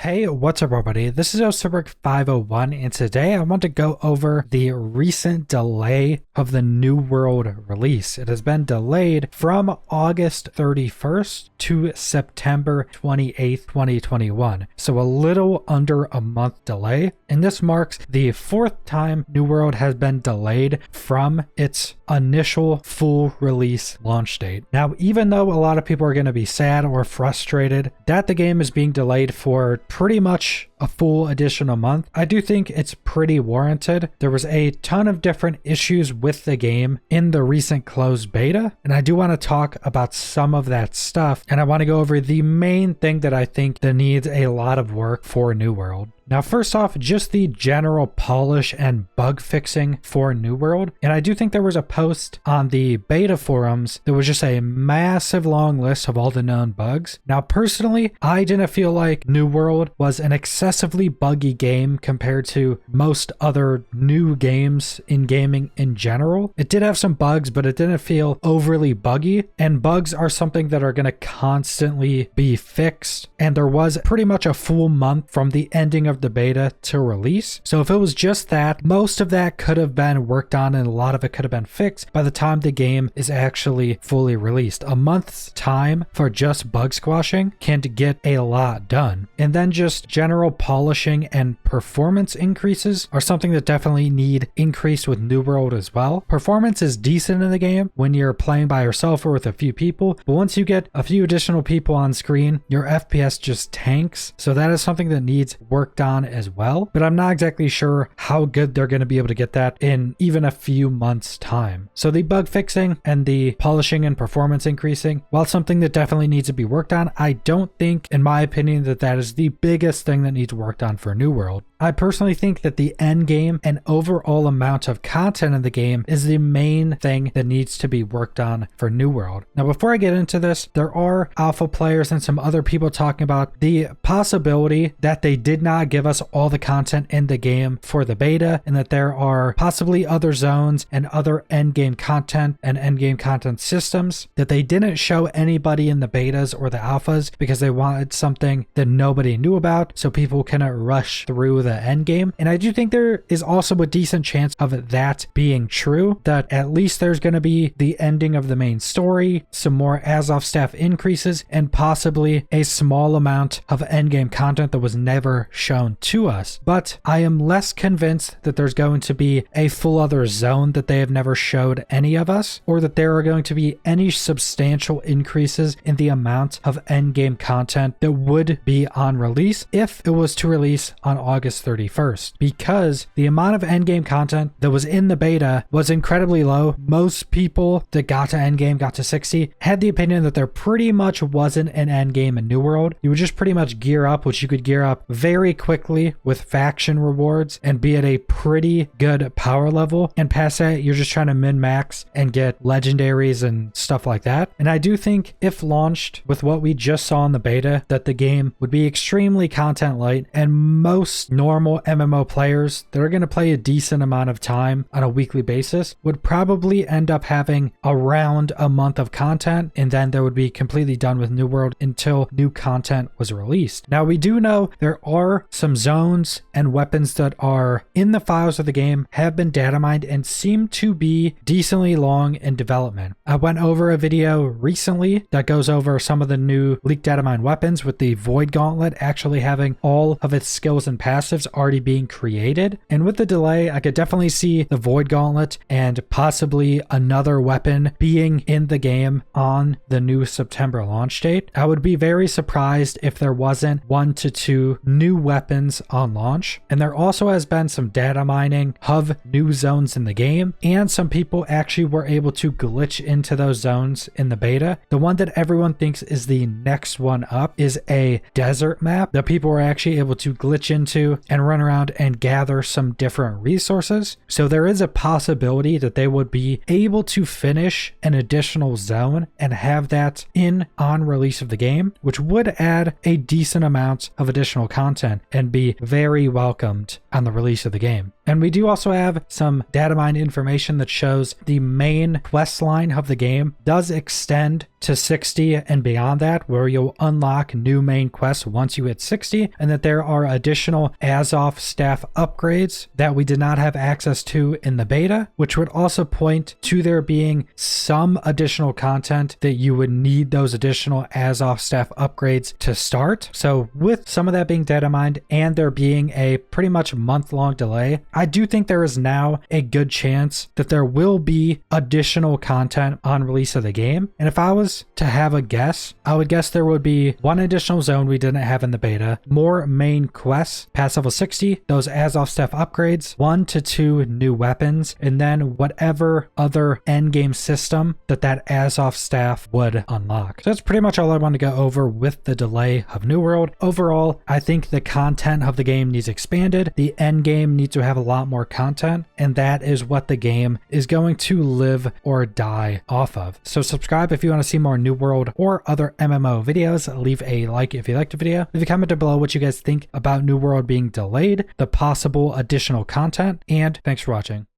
Hey, what's up everybody? This is Osterberg501 and today I want to go over the recent delay of the New World release. It has been delayed from August 31st to September 28th, 2021. So a little under a month delay, and this marks the fourth time New World has been delayed from its initial full release launch date. Now, even though a lot of people are going to be sad or frustrated that the game is being delayed for pretty much a full additional month, I do think it's pretty warranted. There was a ton of different issues with the game in the recent closed beta, and I do want to talk about some of that stuff, and I want to go over the main thing that I think that needs a lot of work for New World. Now, first off, just the general polish and bug fixing for New World. And I do think there was a post on the beta forums that was just a massive long list of all the known bugs. Now, personally, I didn't feel like New World was an excessively buggy game compared to most other new games in gaming in general. It did have some bugs, but it didn't feel overly buggy. And bugs are something that are going to constantly be fixed. And there was pretty much a full month from the ending of the beta to release. So if it was just that, most of that could have been worked on and a lot of it could have been fixed by the time the game is actually fully released. A month's time for just bug squashing can get a lot done. And then just general polishing and performance increases are something that definitely need increased with New World as well. Performance is decent in the game when you're playing by yourself or with a few people, but once you get a few additional people on screen, your FPS just tanks. So that is something that needs worked on as well, but I'm not exactly sure how good they're going to be able to get that in even a few months time. So the bug fixing and the polishing and performance increasing, while something that definitely needs to be worked on, I don't think, in my opinion, that that is the biggest thing that needs worked on for New World. I personally think that the end game and overall amount of content in the game is the main thing that needs to be worked on for New World. Now, before I get into this, there are alpha players and some other people talking about the possibility that they did not give us all the content in the game for the beta, and that there are possibly other zones and other end game content and end game content systems that they didn't show anybody in the betas or the alphas because they wanted something that nobody knew about so people cannot rush through the end game. And I do think there is also a decent chance of that being true, that at least there's going to be the ending of the main story, some more Azov staff increases, and possibly a small amount of end game content that was never shown to us. But I am less convinced that there's going to be a full other zone that they have never showed any of us, or that there are going to be any substantial increases in the amount of end game content that would be on release if it was to release on August 31st, because the amount of endgame content that was in the beta was incredibly low. Most people that got to endgame, got to 60, had the opinion that there pretty much wasn't an endgame in New World. You would just pretty much gear up, which you could gear up very quickly with faction rewards and be at a pretty good power level, and past that you're just trying to min-max and get legendaries and stuff like that. And I do think if launched with what we just saw in the beta, that the game would be extremely content light, and most normal MMO players that are going to play a decent amount of time on a weekly basis would probably end up having around a month of content, and then they would be completely done with New World until new content was released. Now, we do know there are some zones and weapons that are in the files of the game, have been data mined, and seem to be decently long in development. I went over a video recently that goes over some of the new leaked data mine weapons, with the Void Gauntlet actually having all of its skills and passives already being created. And with the delay, I could definitely see the Void Gauntlet and possibly another weapon being in the game on the new September launch date. I would be very surprised if there wasn't 1 to 2 new weapons on launch. And there also has been some data mining of new zones in the game, and some people actually were able to glitch into those zones in the beta. The one that everyone thinks is the next one up is a desert map that people were actually able to glitch into and run around and gather some different resources. So there is a possibility that they would be able to finish an additional zone and have that in on release of the game, which would add a decent amount of additional content and be very welcomed on the release of the game. And we do also have some data mine information that shows the main quest line of the game does extend to 60 and beyond that, where you'll unlock new main quests once you hit 60, and that there are additional Azov staff upgrades that we did not have access to in the beta, which would also point to there being some additional content that you would need those additional Azov staff upgrades to start. So with some of that being data mined and there being a pretty much month-long delay, I do think there is now a good chance that there will be additional content on release of the game. And if I was to have a guess, I would guess there would be one additional zone we didn't have in the beta, more main quests past level 60, those Azov staff upgrades, 1 to 2 new weapons, and then whatever other endgame system that Azov staff would unlock. So that's pretty much all I want to go over with the delay of New World. Overall, I think the content of the game needs expanded. The end game needs to have a lot more content, and that is what the game is going to live or die off of. So subscribe if you want to see more New World or other MMO videos. Leave a like if you liked the video. Leave a comment down below what you guys think about New World being delayed, the possible additional content, and thanks for watching.